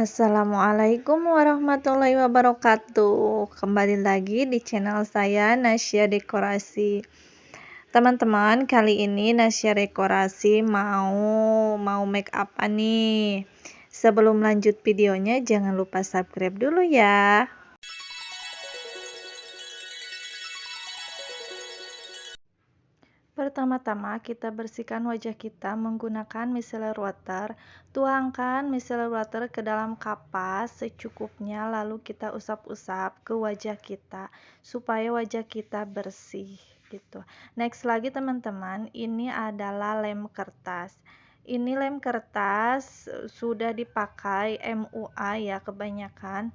Assalamualaikum warahmatullahi wabarakatuh. Kembali lagi di channel saya Nasya Dekorasi. Teman-teman, kali ini Nasya Dekorasi mau make up nih. Sebelum lanjut videonya, jangan lupa subscribe dulu ya. Pertama-tama kita bersihkan wajah kita menggunakan micellar water. Tuangkan micellar water ke dalam kapas secukupnya, lalu kita usap-usap ke wajah kita supaya wajah kita bersih gitu. Next lagi teman-teman, ini adalah lem kertas. Ini lem kertas sudah dipakai MUA ya kebanyakan.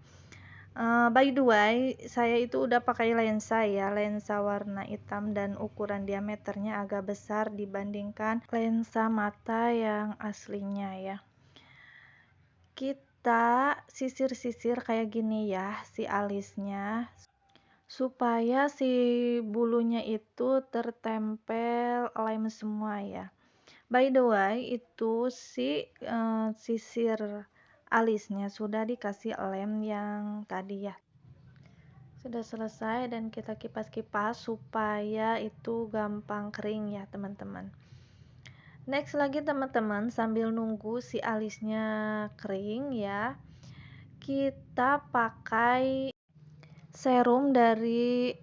By the way, saya itu udah pakai lensa ya, lensa warna hitam dan ukuran diameternya agak besar dibandingkan lensa mata yang aslinya ya. Kita sisir-sisir kayak gini ya si alisnya, supaya si bulunya itu tertempel lem semua ya. By the way, itu sisir alisnya sudah dikasih lem yang tadi ya. Sudah selesai dan kita kipas-kipas supaya itu gampang kering ya teman-teman. Next lagi teman-teman, sambil nunggu si alisnya kering ya, kita pakai serum dari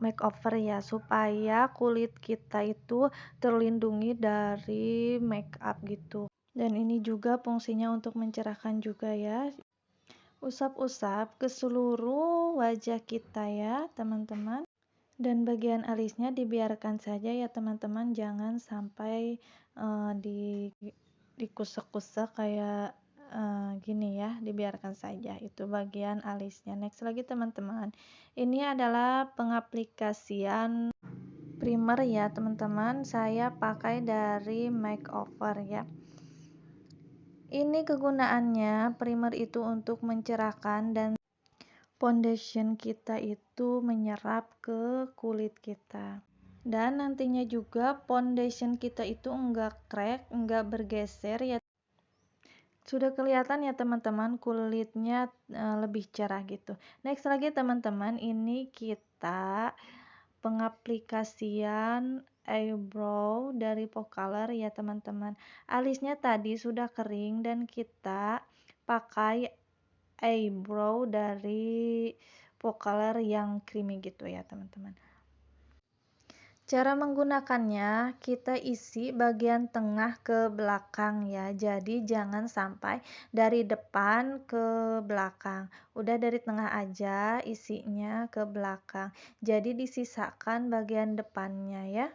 makeover ya, supaya kulit kita itu terlindungi dari make up gitu. Dan ini juga fungsinya untuk mencerahkan juga ya. Usap-usap ke seluruh wajah kita ya teman-teman, dan bagian alisnya dibiarkan saja ya teman-teman, jangan sampai dikusek-kusek kayak gini ya, dibiarkan saja itu bagian alisnya. Next lagi teman-teman, ini adalah pengaplikasian primer ya teman-teman, saya pakai dari makeover ya. Ini kegunaannya, primer itu untuk mencerahkan dan foundation kita itu menyerap ke kulit kita. Dan nantinya juga foundation kita itu enggak crack, enggak bergeser ya. Sudah kelihatan ya teman-teman, kulitnya lebih cerah gitu. Next lagi teman-teman, ini kita pengaplikasian eyebrow dari Pop-Color ya teman-teman. Alisnya tadi sudah kering dan kita pakai eyebrow dari Pop-Color yang creamy gitu ya teman-teman. Cara menggunakannya, kita isi bagian tengah ke belakang ya, jadi jangan sampai dari depan ke belakang, udah dari tengah aja isinya ke belakang, jadi disisakan bagian depannya ya.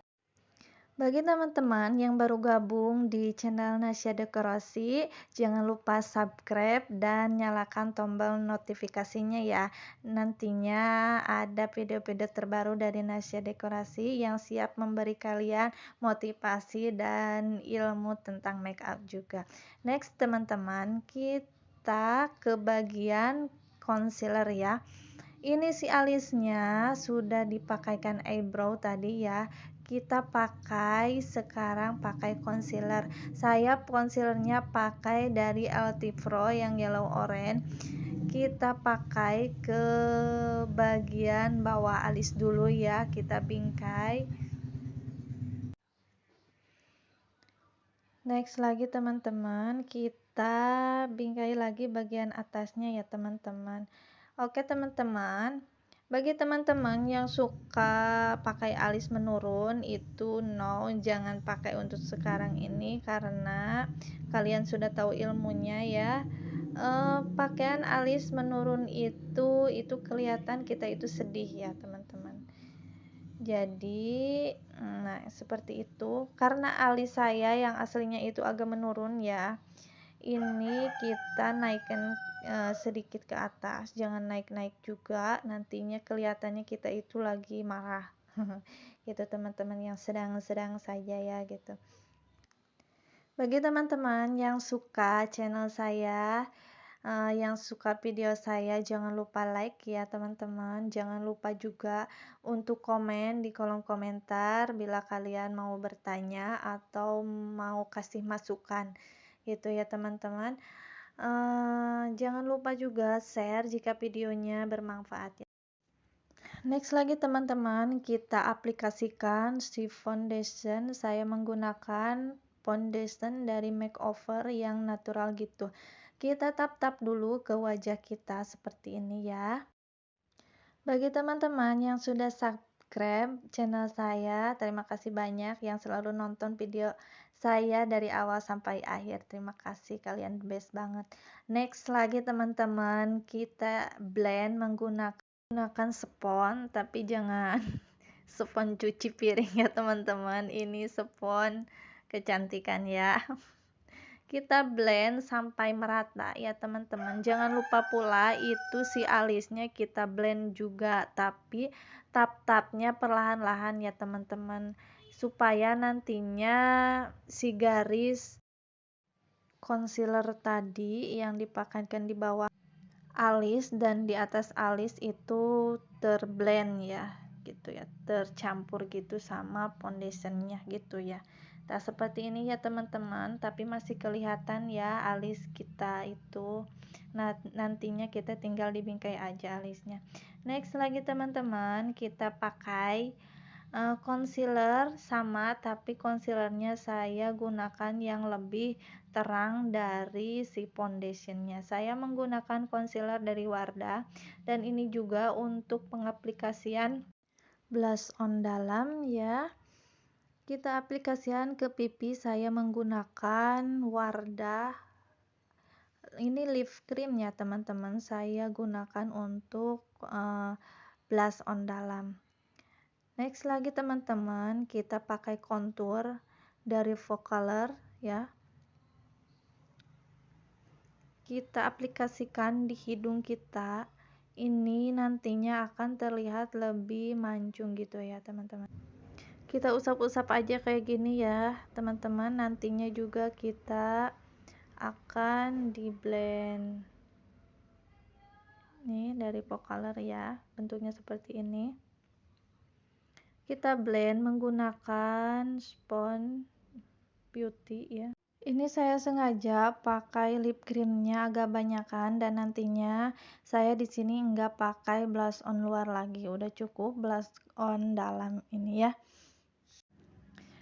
Bagi teman-teman yang baru gabung di channel Nasya Dekorasi, jangan lupa subscribe dan nyalakan tombol notifikasinya ya. Nantinya ada video-video terbaru dari Nasya Dekorasi yang siap memberi kalian motivasi dan ilmu tentang make up juga. Next teman-teman, kita ke bagian concealer ya. Ini si alisnya sudah dipakaikan eyebrow tadi ya. Kita sekarang pakai concealer. Saya concealernya pakai dari Altifro yang yellow orange. Kita pakai ke bagian bawah alis dulu ya, kita bingkai. Next lagi teman-teman, kita bingkai lagi bagian atasnya ya teman-teman. Oke teman-teman, bagi teman-teman yang suka pakai alis menurun itu jangan pakai untuk sekarang ini karena kalian sudah tahu ilmunya ya. Pakaian alis menurun itu kelihatan kita itu sedih ya teman-teman. Jadi nah seperti itu, karena alis saya yang aslinya itu agak menurun ya, ini kita naikkan sedikit ke atas, jangan naik-naik juga, nantinya kelihatannya kita itu lagi marah gitu teman-teman, yang sedang-sedang saja ya gitu. Bagi teman-teman yang suka channel saya, yang suka video saya, jangan lupa like ya teman-teman, jangan lupa juga untuk komen di kolom komentar bila kalian mau bertanya atau mau kasih masukan gitu ya teman-teman. jangan lupa juga share jika videonya bermanfaat ya. Next lagi teman-teman, kita aplikasikan si foundation. Saya menggunakan foundation dari makeover yang natural gitu. Kita tap-tap dulu ke wajah kita seperti ini ya. Bagi teman-teman yang sudah subscribe channel saya, terima kasih banyak yang selalu nonton video saya dari awal sampai akhir. Terima kasih, kalian best banget. Next lagi teman-teman, kita blend menggunakan spons, tapi jangan spons cuci piring ya teman-teman. Ini spons kecantikan ya. Kita blend sampai merata ya teman-teman. Jangan lupa pula itu si alisnya kita blend juga, tapi tap-tapnya perlahan-lahan ya teman-teman, supaya nantinya si garis concealer tadi yang dipakaikan di bawah alis dan di atas alis itu terblend ya gitu ya, tercampur gitu sama foundationnya gitu ya. Nah seperti ini ya teman-teman, tapi masih kelihatan ya alis kita itu. Nah nantinya kita tinggal dibingkai aja alisnya. Next lagi teman-teman, kita pakai concealer sama, tapi concealernya saya gunakan yang lebih terang dari si foundationnya. Saya menggunakan concealer dari Wardah, dan ini juga untuk pengaplikasian blush on dalam ya. Kita aplikasikan ke pipi, saya menggunakan Wardah. Ini lip cream ya teman-teman, saya gunakan untuk blush on dalam. Next lagi teman-teman, kita pakai contour dari Vocolor ya. Kita aplikasikan di hidung kita. Ini nantinya akan terlihat lebih mancung gitu ya teman-teman. Kita usap-usap aja kayak gini ya teman-teman, nantinya juga kita akan di blend. Nih dari Vocolor ya, bentuknya seperti ini. Kita blend menggunakan spons beauty ya. Ini saya sengaja pakai lip creamnya agak banyakan, dan nantinya saya di sini enggak pakai blush on luar lagi, udah cukup blush on dalam ini ya.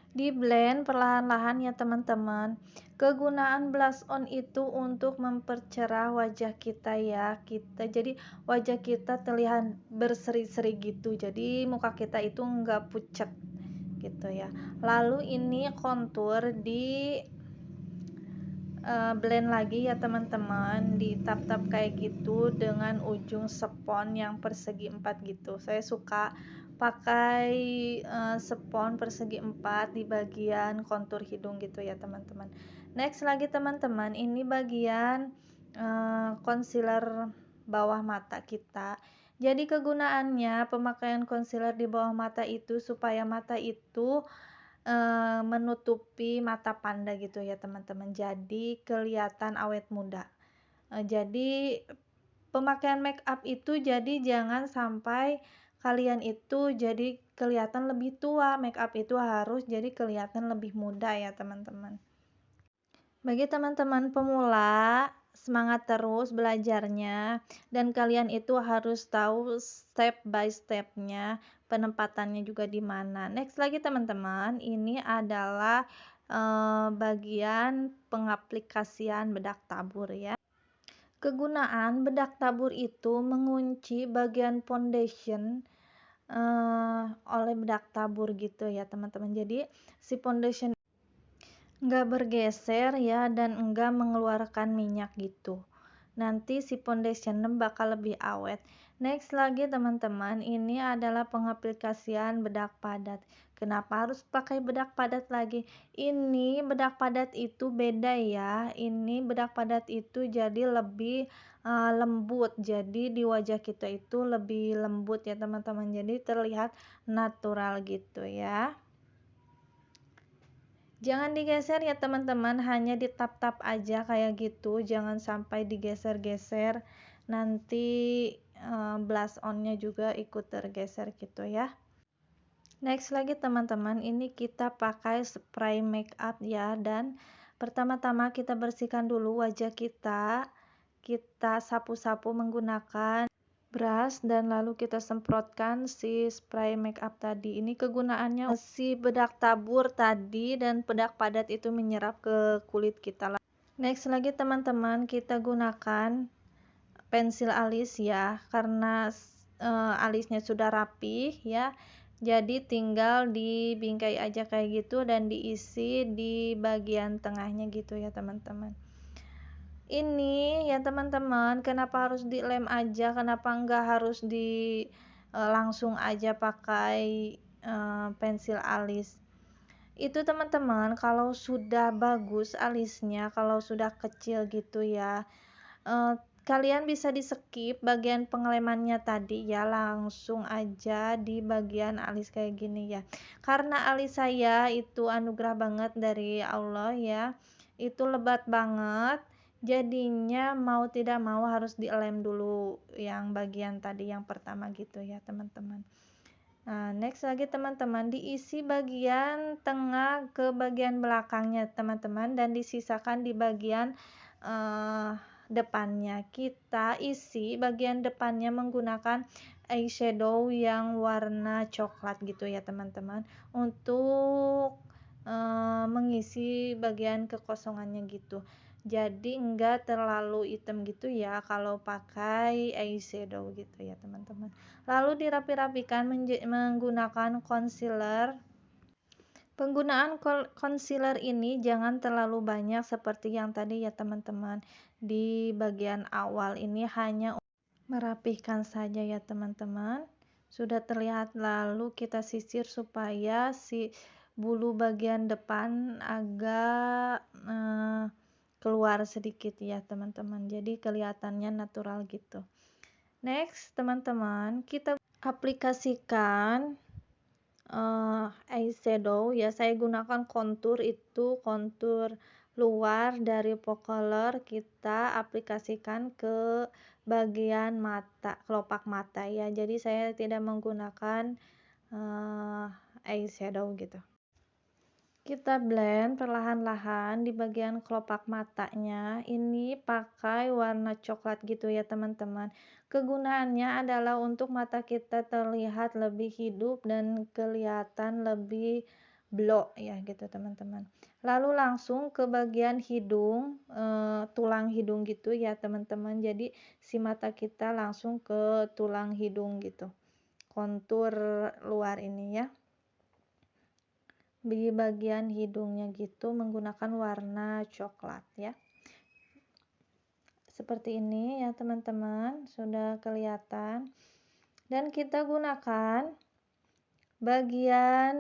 Di blend perlahan-lahan ya teman-teman. Kegunaan blush on itu untuk mempercerah wajah kita ya. Jadi wajah kita terlihat berseri-seri gitu. Jadi muka kita itu enggak pucat gitu ya. Lalu ini kontur di blend lagi ya teman-teman, di tap-tap kayak gitu dengan ujung spons yang persegi 4 gitu. Saya suka pakai spons persegi 4 di bagian kontur hidung gitu ya teman-teman. Next lagi teman-teman, ini bagian concealer bawah mata kita. Jadi kegunaannya pemakaian concealer di bawah mata itu supaya mata itu menutupi mata panda gitu ya teman-teman, jadi kelihatan awet muda. Jadi pemakaian make up itu jadi jangan sampai kalian itu jadi kelihatan lebih tua, make up itu harus jadi kelihatan lebih muda ya teman-teman. Bagi teman-teman pemula, semangat terus belajarnya, dan kalian itu harus tahu step by stepnya, penempatannya juga di mana. Next lagi teman-teman, ini adalah bagian pengaplikasian bedak tabur ya. Kegunaan bedak tabur itu mengunci bagian foundation oleh bedak tabur gitu ya teman-teman. Jadi si foundation nggak bergeser ya, dan enggak mengeluarkan minyak gitu. Nanti si foundation bakal lebih awet. Next lagi teman-teman, ini adalah pengaplikasian bedak padat. Kenapa harus pakai bedak padat lagi? Ini bedak padat itu beda ya. Ini bedak padat itu jadi lebih lembut. Jadi di wajah kita itu lebih lembut ya teman-teman. Jadi terlihat natural gitu ya. Jangan digeser ya teman-teman, hanya ditap-tap aja kayak gitu, jangan sampai digeser-geser, nanti blush onnya juga ikut tergeser gitu ya. Next lagi teman-teman, ini kita pakai spray make up ya, dan pertama-tama kita bersihkan dulu wajah kita. kita sapu-sapu menggunakan brush dan lalu kita semprotkan si spray makeup tadi. Ini kegunaannya si bedak tabur tadi dan bedak padat itu menyerap ke kulit kita. Next lagi teman-teman, kita gunakan pensil alis ya, karena alisnya sudah rapi ya. Jadi tinggal dibingkai aja kayak gitu dan diisi di bagian tengahnya gitu ya teman-teman. Ini ya teman-teman, kenapa harus dilem aja, kenapa enggak harus langsung aja pakai pensil alis. Itu teman-teman, kalau sudah bagus alisnya, kalau sudah kecil gitu ya, kalian bisa di skip bagian pengelemannya tadi ya, langsung aja di bagian alis kayak gini ya, karena alis saya itu anugerah banget dari Allah ya, itu lebat banget, jadinya mau tidak mau harus dilem dulu yang bagian tadi yang pertama gitu ya teman-teman. Nah, next lagi teman-teman, diisi bagian tengah ke bagian belakangnya teman-teman, dan disisakan di bagian depannya. Kita isi bagian depannya menggunakan eyeshadow yang warna coklat gitu ya teman-teman, untuk mengisi bagian kekosongannya gitu. Jadi enggak terlalu hitam gitu ya kalau pakai eyeshadow gitu ya teman-teman. Lalu dirapi-rapikan menggunakan concealer. Penggunaan concealer ini jangan terlalu banyak seperti yang tadi ya teman-teman. Di bagian awal ini hanya merapihkan saja ya teman-teman. Sudah terlihat, lalu kita sisir supaya si bulu bagian depan agak keluar sedikit ya teman-teman, jadi kelihatannya natural gitu. Next teman-teman, kita aplikasikan eyeshadow ya, saya gunakan kontur, itu kontur luar dari Pocolor, kita aplikasikan ke bagian mata, kelopak mata ya, jadi saya tidak menggunakan eyeshadow gitu. Kita blend perlahan-lahan di bagian kelopak matanya, ini pakai warna coklat gitu ya teman-teman. Kegunaannya adalah untuk mata kita terlihat lebih hidup dan kelihatan lebih blow ya gitu teman-teman. Lalu langsung ke bagian hidung, tulang hidung gitu ya teman-teman, jadi si mata kita langsung ke tulang hidung gitu, kontur luar ini ya, di bagian hidungnya gitu menggunakan warna coklat ya, seperti ini ya teman-teman, sudah kelihatan. Dan kita gunakan bagian,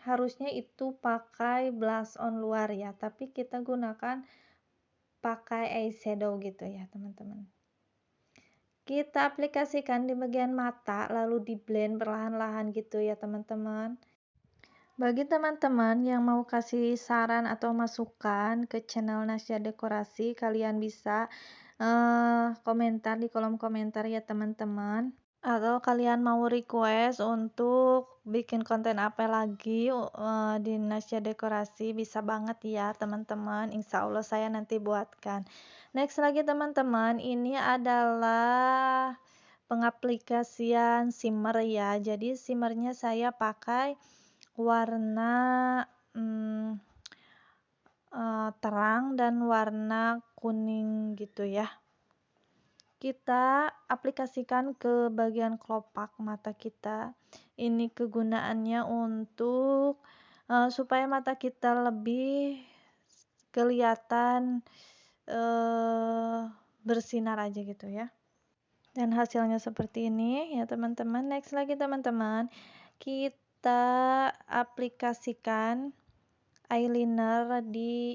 harusnya itu pakai blush on luar ya, tapi kita gunakan pakai eyeshadow gitu ya teman-teman. Kita aplikasikan di bagian mata lalu di blend perlahan-lahan gitu ya teman-teman. Bagi teman-teman yang mau kasih saran atau masukan ke channel Nasya Dekorasi, kalian bisa komentar di kolom komentar ya teman-teman. Atau kalian mau request untuk bikin konten apa lagi di Nasya Dekorasi, bisa banget ya teman-teman, insya Allah saya nanti buatkan. Next lagi teman-teman, ini adalah pengaplikasian shimmer ya, jadi shimmernya saya pakai warna terang dan warna kuning gitu ya. Kita aplikasikan ke bagian kelopak mata kita. Ini kegunaannya untuk supaya mata kita lebih kelihatan bersinar aja gitu ya. Dan hasilnya seperti ini ya teman-teman. Next lagi teman-teman, kita aplikasikan eyeliner di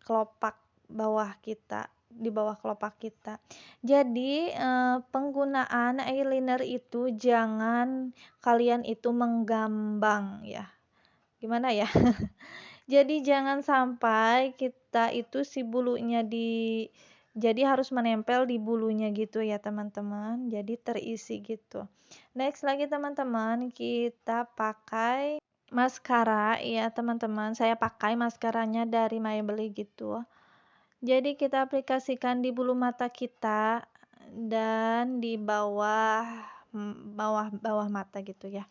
kelopak bawah kita, di bawah kelopak kita. Jadi penggunaan eyeliner itu jangan kalian itu menggambang ya, gimana ya. Jadi jangan sampai kita itu si bulunya jadi harus menempel di bulunya gitu ya teman-teman, jadi terisi gitu. Next lagi teman-teman, kita pakai maskara ya teman-teman, saya pakai maskaranya dari Maybelline gitu. Jadi kita aplikasikan di bulu mata kita dan di bawah mata gitu ya.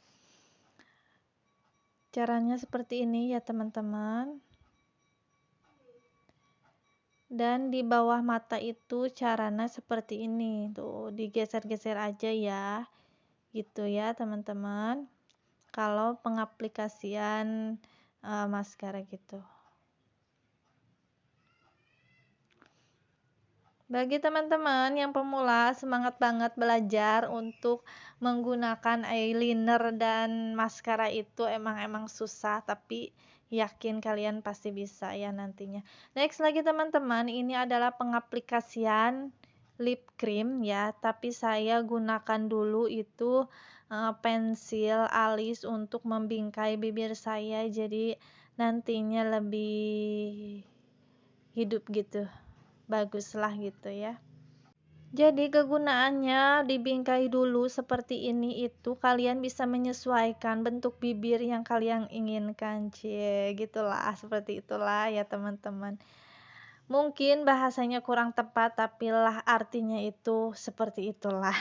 Caranya seperti ini ya teman-teman. Dan di bawah mata itu caranya seperti ini. Tuh, digeser-geser aja ya. Gitu ya teman-teman. Kalau pengaplikasian maskara gitu. Bagi teman-teman yang pemula, semangat banget belajar untuk menggunakan eyeliner dan maskara itu emang susah, tapi yakin kalian pasti bisa ya nantinya. Next lagi teman-teman, ini adalah pengaplikasian lip cream ya, tapi saya gunakan dulu itu pensil alis untuk membingkai bibir saya, jadi nantinya lebih hidup gitu. Baguslah gitu ya. Jadi kegunaannya dibingkai dulu seperti ini itu kalian bisa menyesuaikan bentuk bibir yang kalian inginkan. Cie, gitulah, seperti itulah ya teman-teman. Mungkin bahasanya kurang tepat tapi lah artinya itu seperti itulah.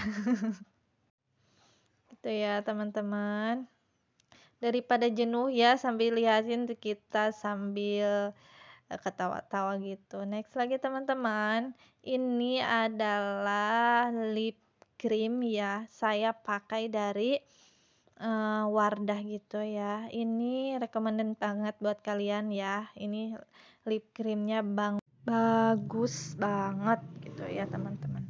Gitu ya teman-teman. Daripada jenuh ya sambil liatin kita sambil ketawa-tawa gitu. Next lagi teman-teman, ini adalah lip cream ya. Saya pakai dari Wardah gitu ya. Ini recommended banget buat kalian ya. Ini lip creamnya bagus banget gitu ya teman-teman.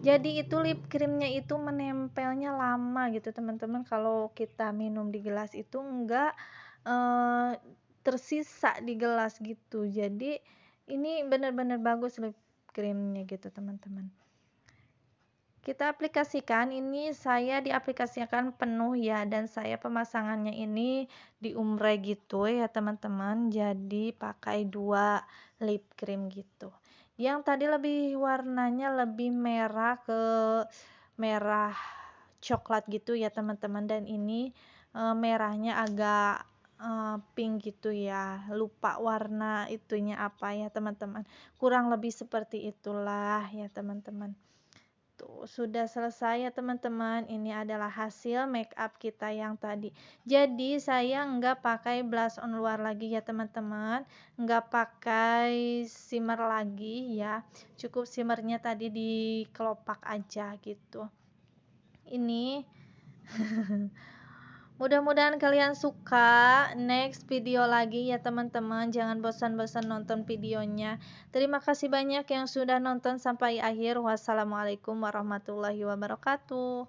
Jadi itu lip creamnya itu menempelnya lama gitu teman-teman. Kalau kita minum di gelas itu enggak tersisa di gelas gitu. Jadi ini benar-benar bagus lip creamnya gitu teman-teman. Kita aplikasikan, ini saya diaplikasikan penuh ya, dan saya pemasangannya ini di umre gitu ya teman-teman. Jadi pakai 2 lip cream gitu. Yang tadi lebih warnanya lebih merah ke merah coklat gitu ya teman-teman, dan ini merahnya agak pink gitu ya. Lupa warna itunya apa ya teman-teman. Kurang lebih seperti itulah ya teman-teman. Tuh, sudah selesai ya teman-teman. Ini adalah hasil make up kita yang tadi. Jadi saya nggak pakai blush on luar lagi ya teman-teman. Nggak pakai shimmer lagi ya. Cukup shimmernya tadi di kelopak aja gitu. Ini mudah-mudahan kalian suka. Next video lagi ya teman-teman. Jangan bosan-bosan nonton videonya. Terima kasih banyak yang sudah nonton sampai akhir. Wassalamualaikum warahmatullahi wabarakatuh.